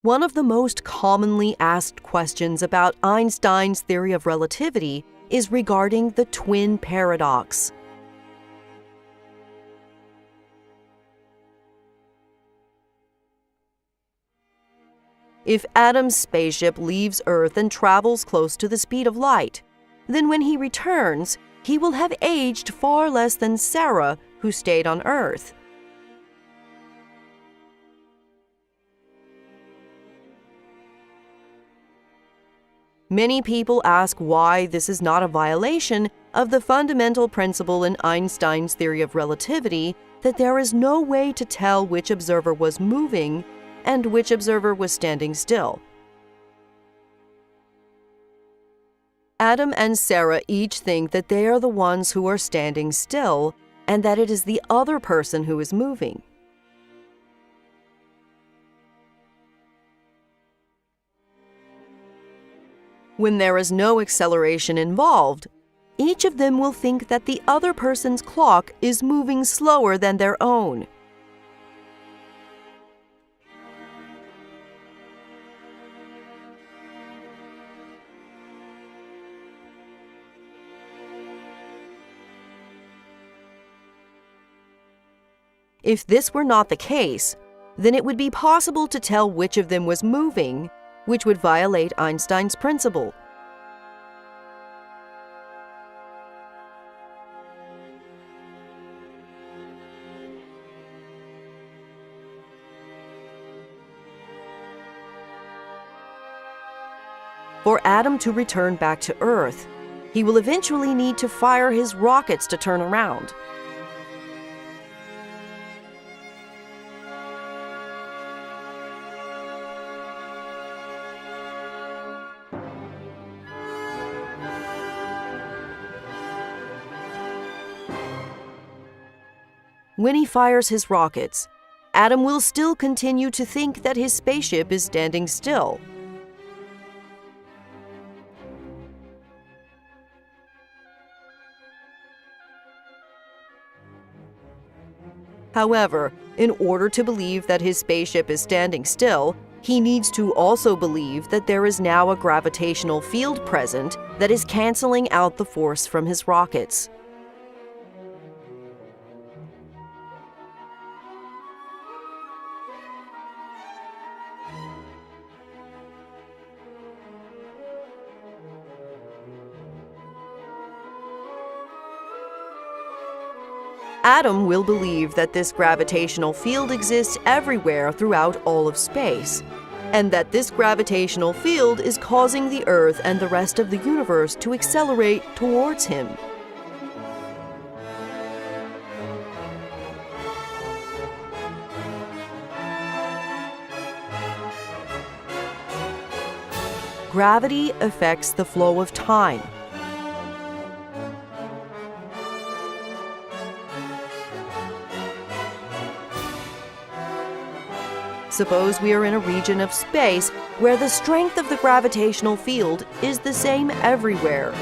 One of the most commonly asked questions about Einstein's theory of relativity is regarding the twin paradox. If Adam's spaceship leaves Earth and travels close to the speed of light, then when he returns, he will have aged far less than Sarah, who stayed on Earth. Many people ask why this is not a violation of the fundamental principle in Einstein's theory of relativity that there is no way to tell which observer was moving and which observer was standing still. Adam and Sarah each think that they are the ones who are standing still and that it is the other person who is moving. When there is no acceleration involved, each of them will think that the other person's clock is moving slower than their own. If this were not the case, then it would be possible to tell which of them was moving, which would violate Einstein's principle. For Adam to return back to Earth, he will eventually need to fire his rockets to turn around. When he fires his rockets, Adam will still continue to think that his spaceship is standing still. However, in order to believe that his spaceship is standing still, he needs to also believe that there is now a gravitational field present that is canceling out the force from his rockets. Adam will believe that this gravitational field exists everywhere throughout all of space, and that this gravitational field is causing the Earth and the rest of the universe to accelerate towards him. Gravity affects the flow of time. Suppose we are in a region of space where the strength of the gravitational field is the same everywhere.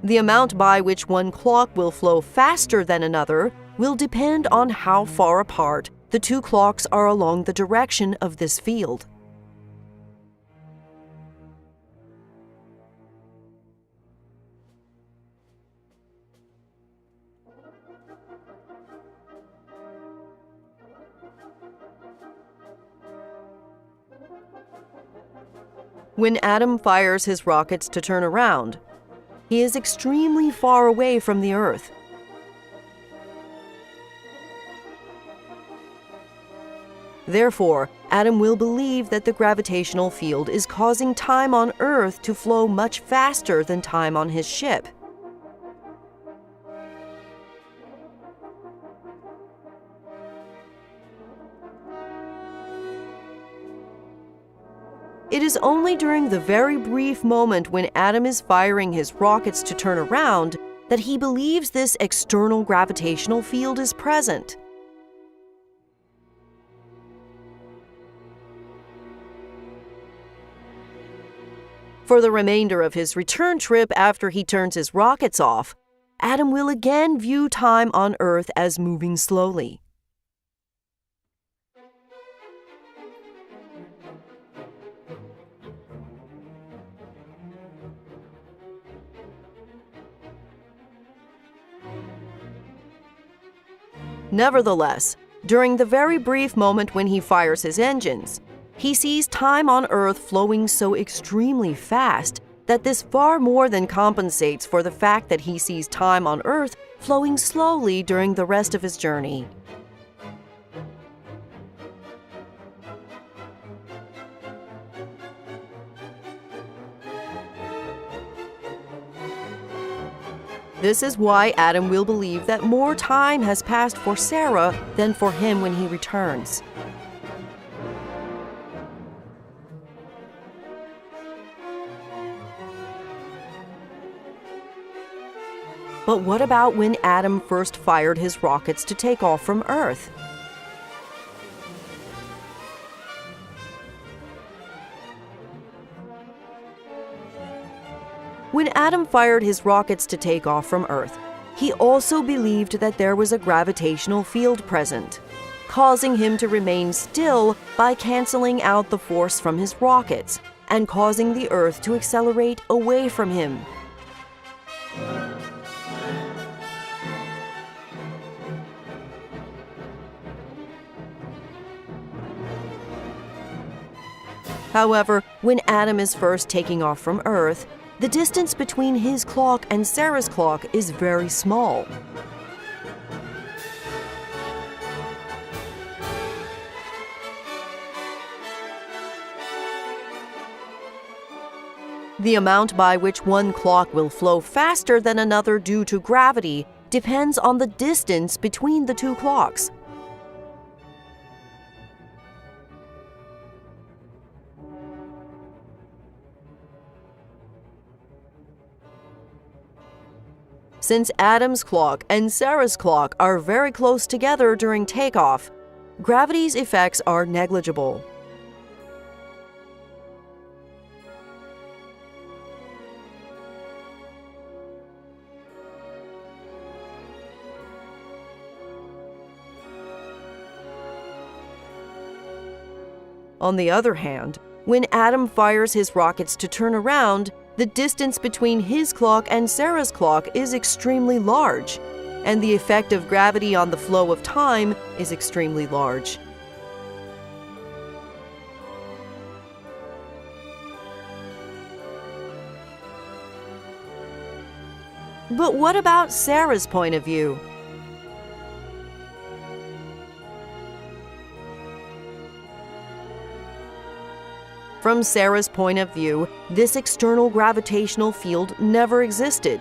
The amount by which one clock will flow faster than another will depend on how far apart the two clocks are along the direction of this field. When Adam fires his rockets to turn around, he is extremely far away from the Earth. Therefore, Adam will believe that the gravitational field is causing time on Earth to flow much faster than time on his ship. It is only during the very brief moment when Adam is firing his rockets to turn around that he believes this external gravitational field is present. For the remainder of his return trip after he turns his rockets off, Adam will again view time on Earth as moving slowly. Nevertheless, during the very brief moment when he fires his engines, he sees time on Earth flowing so extremely fast that this far more than compensates for the fact that he sees time on Earth flowing slowly during the rest of his journey. This is why Adam will believe that more time has passed for Sarah than for him when he returns. But what about when Adam first fired his rockets to take off from Earth? When Adam fired his rockets to take off from Earth, he also believed that there was a gravitational field present, causing him to remain still by canceling out the force from his rockets and causing the Earth to accelerate away from him. However, when Adam is first taking off from Earth, the distance between his clock and Sarah's clock is very small. The amount by which one clock will flow faster than another due to gravity depends on the distance between the two clocks. Since Adam's clock and Sarah's clock are very close together during takeoff, gravity's effects are negligible. On the other hand, when Adam fires his rockets to turn around, the distance between his clock and Sarah's clock is extremely large, and the effect of gravity on the flow of time is extremely large. But what about Sarah's point of view? From Sarah's point of view, this external gravitational field never existed.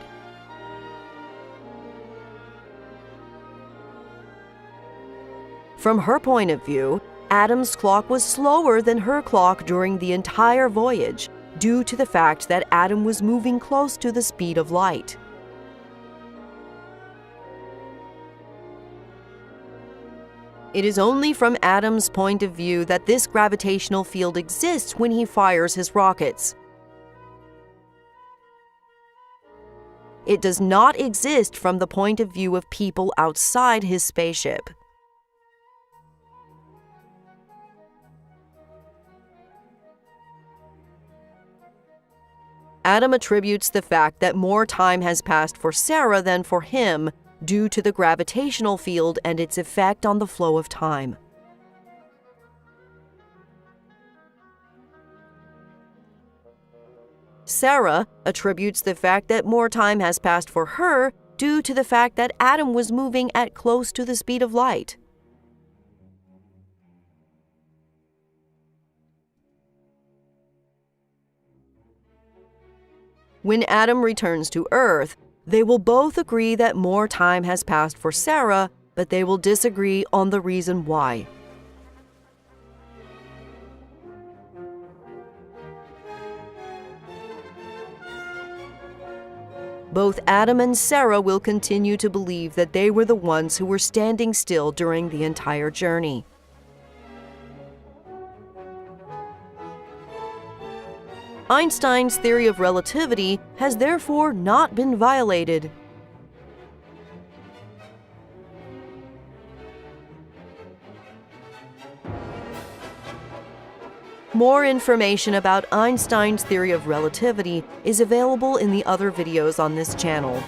From her point of view, Adam's clock was slower than her clock during the entire voyage, due to the fact that Adam was moving close to the speed of light. It is only from Adam's point of view that this gravitational field exists when he fires his rockets. It does not exist from the point of view of people outside his spaceship. Adam attributes the fact that more time has passed for Sarah than for him due to the gravitational field and its effect on the flow of time. Sarah attributes the fact that more time has passed for her due to the fact that Adam was moving at close to the speed of light. When Adam returns to Earth, they will both agree that more time has passed for Sarah, but they will disagree on the reason why. Both Adam and Sarah will continue to believe that they were the ones who were standing still during the entire journey. Einstein's theory of relativity has therefore not been violated. More information about Einstein's theory of relativity is available in the other videos on this channel.